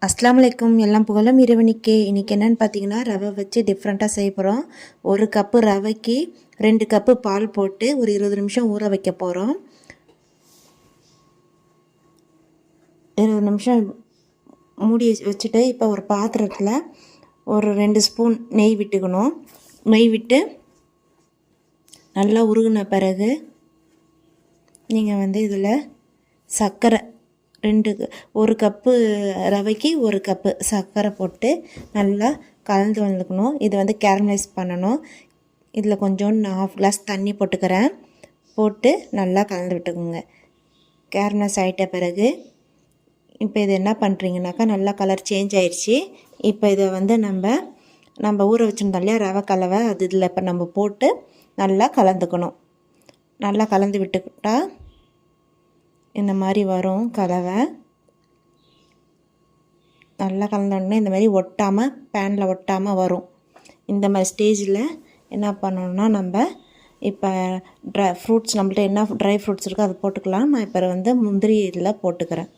அஸ்ஸலாமு அலைக்கும். எல்லாம் புகழும் இறைவனுக்கே. இன்றைக்கி என்னென்னு பார்த்தீங்கன்னா, ரவை வச்சு டிஃப்ரெண்ட்டாக செய்ய போகிறோம். 1 கப்பு ரவைக்கு 2 கப்பு பால் போட்டு ஒரு 20 நிமிஷம் ஊற வைக்க போகிறோம். 20 நிமிஷம் மூடி வச்சுட்டு இப்போ ஒரு பாத்திரத்தில் ஒரு 2 ஸ்பூன் நெய் விட்டுக்கணும். நெய் விட்டு நல்லா உருகின பிறகு நீங்கள் இதில் சர்க்கரை 1 கப்பு ரவைக்கு 1 கப்பு சர்க்கரை போட்டு நல்லா கலந்து வந்துக்கணும். இது கேரமலைஸ் பண்ணணும். இதில் கொஞ்சம் நான் 1/2 கிளாஸ் தண்ணி போட்டுக்கிறேன். போட்டு நல்லா கலந்து விட்டுக்குங்க. கேரமலைஸ் ஆகிட்ட பிறகு இப்போ இது என்ன பண்ணுறீங்கனாக்கா, நல்லா கலர் சேஞ்ச் ஆயிடுச்சு. இப்போ இதை நம்ம ஊற வச்சுருந்தோம் இல்லையா ரவை கலவை, அது இதில் இப்போ நம்ம போட்டு நல்லா கலந்துக்கணும். நல்லா கலந்து விட்டுக்கிட்டா இந்த மாதிரி வரும் கலவை. நல்லா கலந்தோடனே இந்த மாதிரி ஒட்டாமல் பேனில் ஒட்டாமல் வரும். இந்த மாதிரி ஸ்டேஜில் என்ன பண்ணணும்னா, நம்ம இப்போ ஃப்ரூட்ஸ் நம்மள்ட்ட என்ன ட்ரை ஃப்ரூட்ஸ் இருக்கோ அதை போட்டுக்கலாம். நான் இப்போ முந்திரி இதில் போட்டுக்கிறேன்.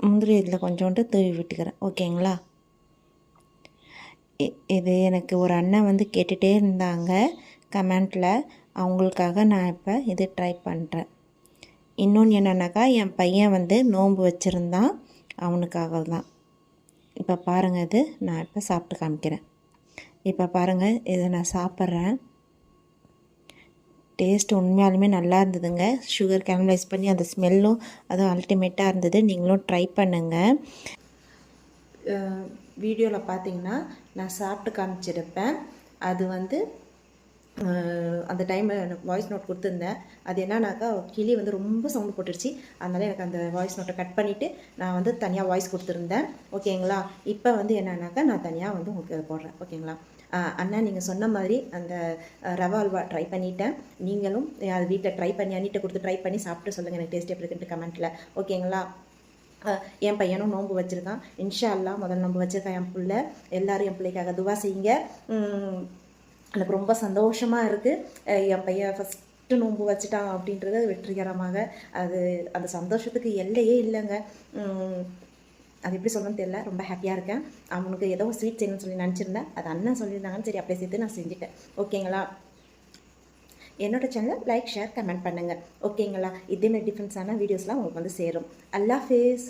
முந்திரி இதில் கொஞ்சோண்டு தூவி விட்டுக்கிறேன். ஓகேங்களா? இது எனக்கு ஒரு அண்ணன் கேட்டுகிட்டே இருந்தாங்க கமெண்ட்டில். அவங்களுக்காக நான் இப்போ இது ட்ரை பண்ணுறேன். இன்னொன்று என்னென்னாக்கா, என் பையன் நோன்பு வச்சுருந்தான், அவனுக்காக தான். இப்போ பாருங்கள், இது நான் இப்போ சாப்பிட்டு காமிக்கிறேன். இப்போ பாருங்கள், இதை நான் சாப்பிட்றேன். டேஸ்ட் உண்மையாலுமே நல்லா இருந்ததுங்க. சுகர் கேரமலைஸ் பண்ணி அந்த ஸ்மெல்லும் அதுவும் அல்டிமேட்டாக இருந்தது. நீங்களும் ட்ரை பண்ணுங்கள். வீடியோவில் பார்த்தீங்கன்னா நான் சாப்பிட்டு காமிச்சிருப்பேன். அது அந்த டைமில் எனக்கு வாய்ஸ் நோட் கொடுத்துருந்தேன். அது என்னன்னாக்கா, கிளி ரொம்ப சவுண்டு போட்டுருச்சு. அதனால் எனக்கு அந்த வாய்ஸ் நோட்டை கட் பண்ணிவிட்டு நான் தனியாக வாய்ஸ் கொடுத்துருந்தேன். ஓகேங்களா? இப்போ என்னன்னாக்கா, நான் தனியாக உங்களுக்கு அதை போடுறேன். ஓகேங்களா? அண்ணா, நீங்கள் சொன்ன மாதிரி அந்த ரவா அல்வா ட்ரை பண்ணிவிட்டேன். நீங்களும் அது வீட்டில் ட்ரை பண்ணி அண்ணிட்ட கொடுத்து ட்ரை பண்ணி சாப்பிட்டு சொல்லுங்கள் எனக்கு டேஸ்ட் எப்படி இருக்குன்ட்டு கமெண்ட்டில். ஓகேங்களா? என் பையனும் நோன்பு வச்சுருக்கான். இன்ஷா அல்லாஹ் முதல் நோன்பு வச்சுருக்கான் என் பிள்ளை. எல்லோரும் என் பிள்ளைக்காக துவா செய்யுங்க. எனக்கு ரொம்ப சந்தோஷமாக இருக்குது. என் பையன் ஃபஸ்ட்டு நோன்பு வச்சுட்டான் அப்படின்றது வெற்றிகரமாக. அந்த சந்தோஷத்துக்கு எல்லையே இல்லைங்க. அது எப்படி சொல்லணும்னு தெரியல. ரொம்ப ஹாப்பியாக இருக்கேன். அவனுக்கு ஏதோ ஸ்வீட் செய்யணும்னு சொல்லி நினச்சிருந்தேன். அது அண்ணன் சொல்லியிருந்தாங்கன்னு சரி அப்படியே சேர்த்து நான் செஞ்சுட்டேன். ஓகேங்களா? என்னோடய சேனலை லைக், ஷேர், கமெண்ட் பண்ணுங்கள். ஓகேங்களா? இதேமாதிரி டிஃப்ரெண்ட்ஸான வீடியோஸ்லாம் உங்களுக்கு சேரும். அல்லாஹ் ஹாஃபிஸ்.